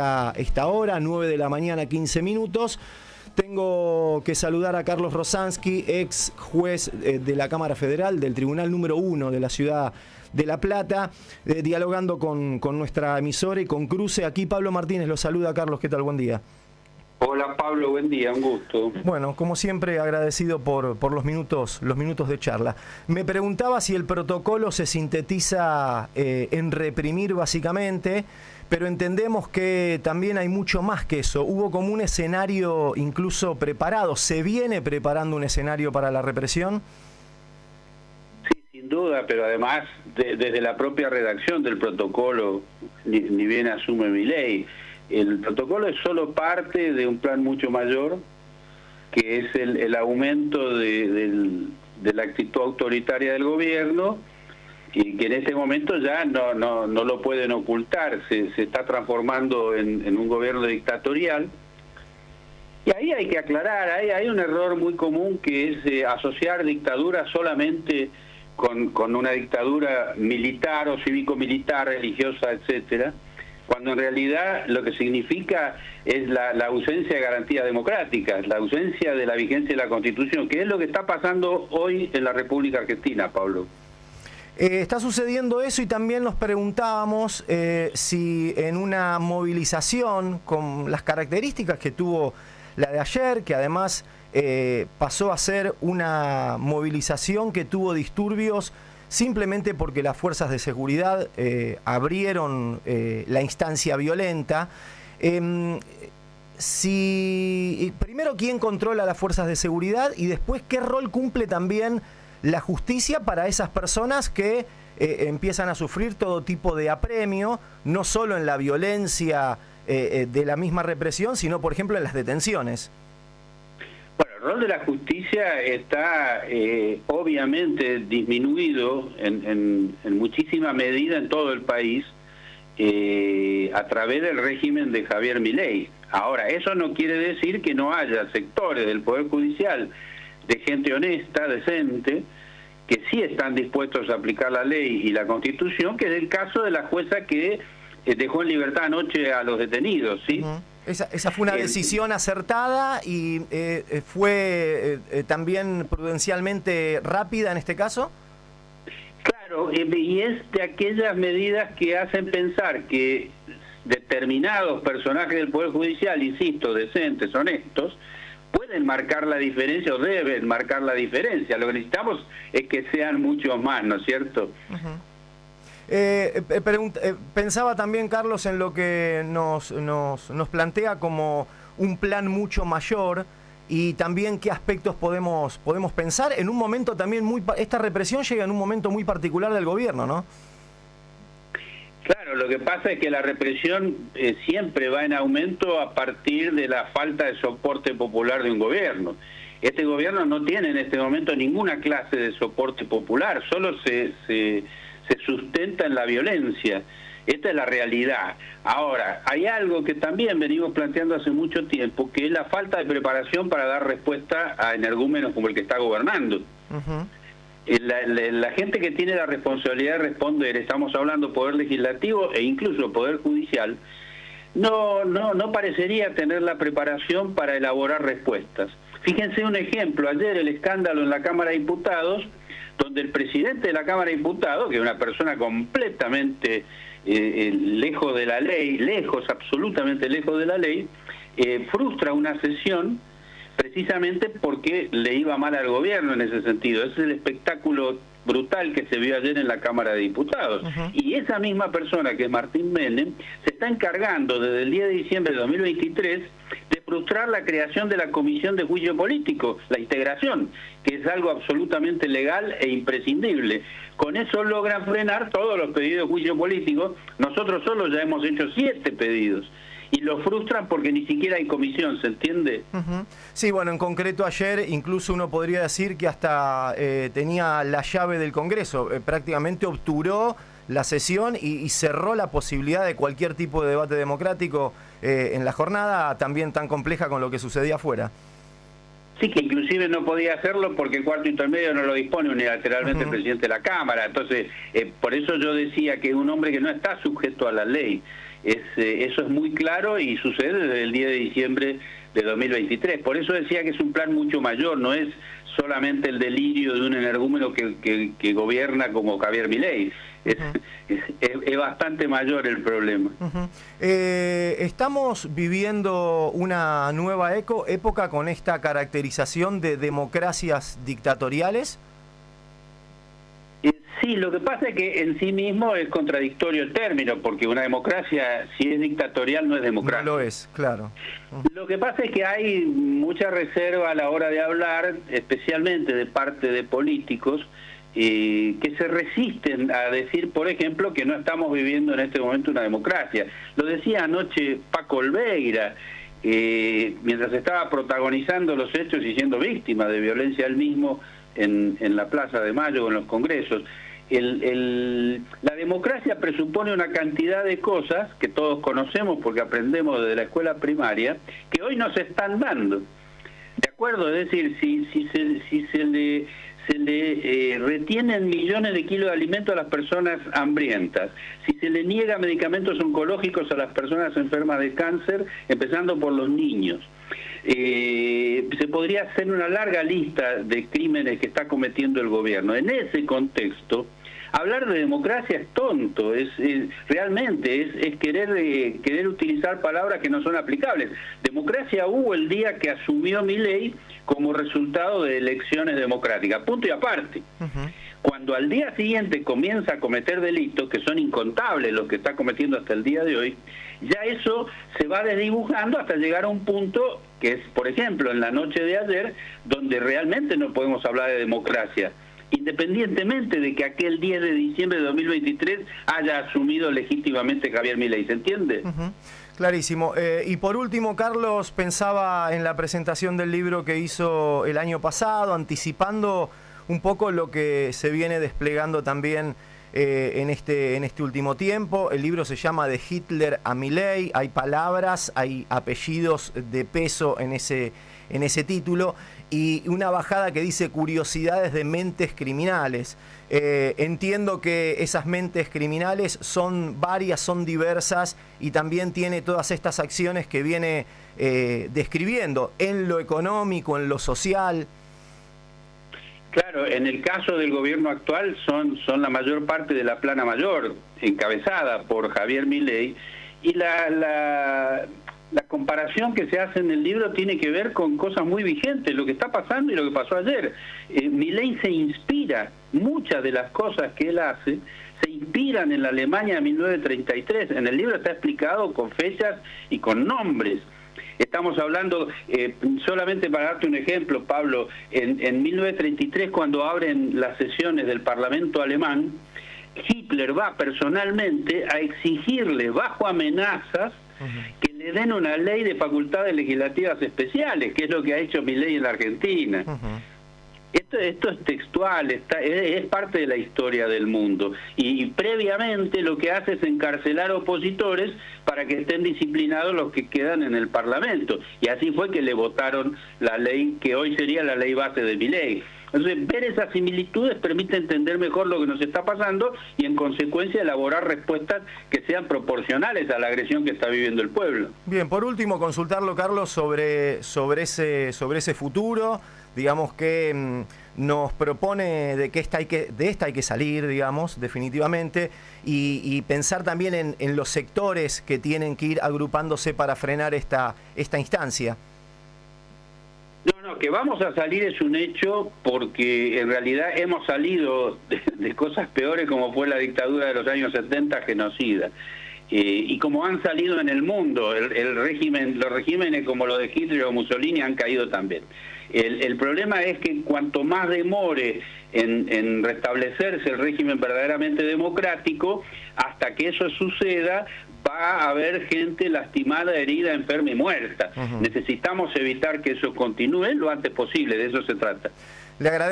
A esta hora, 9 de la mañana, 15 minutos. Tengo que saludar a Carlos Rosansky, ex juez de la Cámara Federal, del Tribunal número 1 de la ciudad de La Plata, dialogando con nuestra emisora y con Cruce. Aquí Pablo Martínez lo saluda. Carlos, ¿qué tal? Buen día. Hola Pablo, buen día, un gusto. Bueno, como siempre, agradecido por los minutos de charla. Me preguntaba si el protocolo se sintetiza en reprimir básicamente, pero entendemos que también hay mucho más que eso. Hubo como un escenario incluso preparado. ¿Se viene preparando un escenario para la represión? Sí, sin duda, pero además desde la propia redacción del protocolo, ni bien asume mi ley. El protocolo es solo parte de un plan mucho mayor, que es el aumento de la actitud autoritaria del gobierno, y que en este momento ya no lo pueden ocultar, se está transformando en un gobierno dictatorial. Y ahí hay que aclarar, hay un error muy común que es asociar dictadura solamente con una dictadura militar o cívico-militar, religiosa, etcétera, cuando en realidad lo que significa es la ausencia de garantías democráticas, la ausencia de la vigencia de la Constitución, que es lo que está pasando hoy en la República Argentina, Pablo. Está sucediendo eso, y también nos preguntábamos si en una movilización con las características que tuvo la de ayer, que además pasó a ser una movilización que tuvo disturbios simplemente porque las fuerzas de seguridad abrieron la instancia violenta. Primero, ¿quién controla las fuerzas de seguridad? Y después, ¿qué rol cumple también la justicia para esas personas que empiezan a sufrir todo tipo de apremio, no solo en la violencia de la misma represión, sino, por ejemplo, en las detenciones? Bueno, el rol de la justicia está obviamente disminuido en muchísima medida en todo el país a través del régimen de Javier Milei. Ahora, eso no quiere decir que no haya sectores del Poder Judicial de gente honesta, decente, que sí están dispuestos a aplicar la ley y la Constitución, que es el caso de la jueza que dejó en libertad anoche a los detenidos, ¿sí? Uh-huh. Esa fue una decisión acertada y fue también prudencialmente rápida en este caso. Claro, y es de aquellas medidas que hacen pensar que determinados personajes del Poder Judicial, insisto, decentes, honestos, pueden marcar la diferencia o deben marcar la diferencia. Lo que necesitamos es que sean muchos más, ¿no es cierto? Uh-huh. Pensaba también, Carlos, en lo que nos plantea como un plan mucho mayor, y también qué aspectos podemos pensar en un momento también esta represión llega en un momento muy particular del gobierno, ¿no? Claro, lo que pasa es que la represión siempre va en aumento a partir de la falta de soporte popular de un gobierno. Este gobierno no tiene en este momento ninguna clase de soporte popular, solo se sustenta en la violencia. Esta es la realidad. Ahora, hay algo que también venimos planteando hace mucho tiempo, que es la falta de preparación para dar respuesta a energúmenos como el que está gobernando. Uh-huh. La gente que tiene la responsabilidad de responder, estamos hablando Poder Legislativo e incluso Poder Judicial, no parecería tener la preparación para elaborar respuestas. Fíjense un ejemplo, ayer el escándalo en la Cámara de Diputados, donde el presidente de la Cámara de Diputados, que es una persona completamente lejos de la ley, absolutamente lejos de la ley, frustra una sesión precisamente porque le iba mal al gobierno en ese sentido. Ese es el espectáculo brutal que se vio ayer en la Cámara de Diputados. Uh-huh. Y esa misma persona, que es Martín Menem, se está encargando desde el 10 de diciembre de 2023 de frustrar la creación de la Comisión de Juicio Político, la integración, que es algo absolutamente legal e imprescindible. Con eso logran frenar todos los pedidos de juicio político. Nosotros solo ya hemos hecho 7 pedidos. Y lo frustran porque ni siquiera hay comisión, ¿se entiende? Uh-huh. Sí, bueno, en concreto ayer incluso uno podría decir que hasta tenía la llave del Congreso, prácticamente obturó la sesión y cerró la posibilidad de cualquier tipo de debate democrático en la jornada también tan compleja con lo que sucedía afuera. Sí, que inclusive no podía hacerlo porque el cuarto intermedio no lo dispone unilateralmente el presidente de la Cámara. Entonces, por eso yo decía que es un hombre que no está sujeto a la ley. Eso es muy claro y sucede desde el 10 de diciembre de 2023. Por eso decía que es un plan mucho mayor, no es solamente el delirio de un energúmeno que gobierna como Javier Milei. Es bastante mayor el problema. Estamos viviendo una nueva época con esta caracterización de democracias dictatoriales. Sí, lo que pasa es que en sí mismo es contradictorio el término, porque una democracia, si es dictatorial, no es democracia. No lo es, claro. Lo que pasa es que hay mucha reserva a la hora de hablar, especialmente de parte de políticos, que se resisten a decir, por ejemplo, que no estamos viviendo en este momento una democracia. Lo decía anoche Paco Olveira, mientras estaba protagonizando los hechos y siendo víctima de violencia él mismo en la Plaza de Mayo o en los congresos. La democracia presupone una cantidad de cosas que todos conocemos porque aprendemos desde la escuela primaria, que hoy no se están dando. ¿De acuerdo? Es decir, si se le retienen millones de kilos de alimentos a las personas hambrientas, si se le niega medicamentos oncológicos a las personas enfermas de cáncer, empezando por los niños, se podría hacer una larga lista de crímenes que está cometiendo el gobierno. En ese contexto, hablar de democracia es tonto, realmente es querer utilizar palabras que no son aplicables. Democracia hubo el día que asumió Milei como resultado de elecciones democráticas, punto y aparte. Cuando al día siguiente comienza a cometer delitos, que son incontables los que está cometiendo hasta el día de hoy, ya eso se va desdibujando hasta llegar a un punto que es, por ejemplo, en la noche de ayer, donde realmente no podemos hablar de democracia, independientemente de que aquel 10 de diciembre de 2023 haya asumido legítimamente Javier Milei, ¿se entiende? Clarísimo. Y por último, Carlos, pensaba en la presentación del libro que hizo el año pasado, anticipando un poco lo que se viene desplegando también en este último tiempo. El libro se llama De Hitler a Milei, hay palabras, hay apellidos de peso en ese título, y una bajada que dice curiosidades de mentes criminales. Entiendo que esas mentes criminales son varias, son diversas, y también tiene todas estas acciones que viene describiendo en lo económico, en lo social. Claro, en el caso del gobierno actual son la mayor parte de la plana mayor, encabezada por Javier Milei, y la comparación que se hace en el libro tiene que ver con cosas muy vigentes, lo que está pasando y lo que pasó ayer. Milei se inspira, muchas de las cosas que él hace se inspiran en la Alemania de 1933. En el libro está explicado con fechas y con nombres. Estamos hablando, solamente para darte un ejemplo, Pablo, en 1933, cuando abren las sesiones del Parlamento alemán, Hitler va personalmente a exigirle, bajo amenazas, que le den una ley de facultades legislativas especiales, que es lo que ha hecho Milei en la Argentina. Esto es textual, es parte de la historia del mundo. Y previamente lo que hace es encarcelar opositores para que estén disciplinados los que quedan en el Parlamento. Y así fue que le votaron la ley que hoy sería la ley base de Milei. Entonces, ver esas similitudes permite entender mejor lo que nos está pasando y, en consecuencia, elaborar respuestas que sean proporcionales a la agresión que está viviendo el pueblo. Bien, por último, consultarlo, Carlos, sobre ese futuro, digamos, que nos propone de que de esta hay que salir, digamos, definitivamente, y pensar también en los sectores que tienen que ir agrupándose para frenar esta instancia. No, que vamos a salir es un hecho, porque en realidad hemos salido de cosas peores, como fue la dictadura de los años 70, genocida. Y como han salido en el mundo, los regímenes como los de Hitler o Mussolini han caído también. El problema es que cuanto más demore en restablecerse el régimen verdaderamente democrático, hasta que eso suceda, va a haber gente lastimada, herida, enferma y muerta. Necesitamos evitar que eso continúe lo antes posible, de eso se trata. Le agradezco.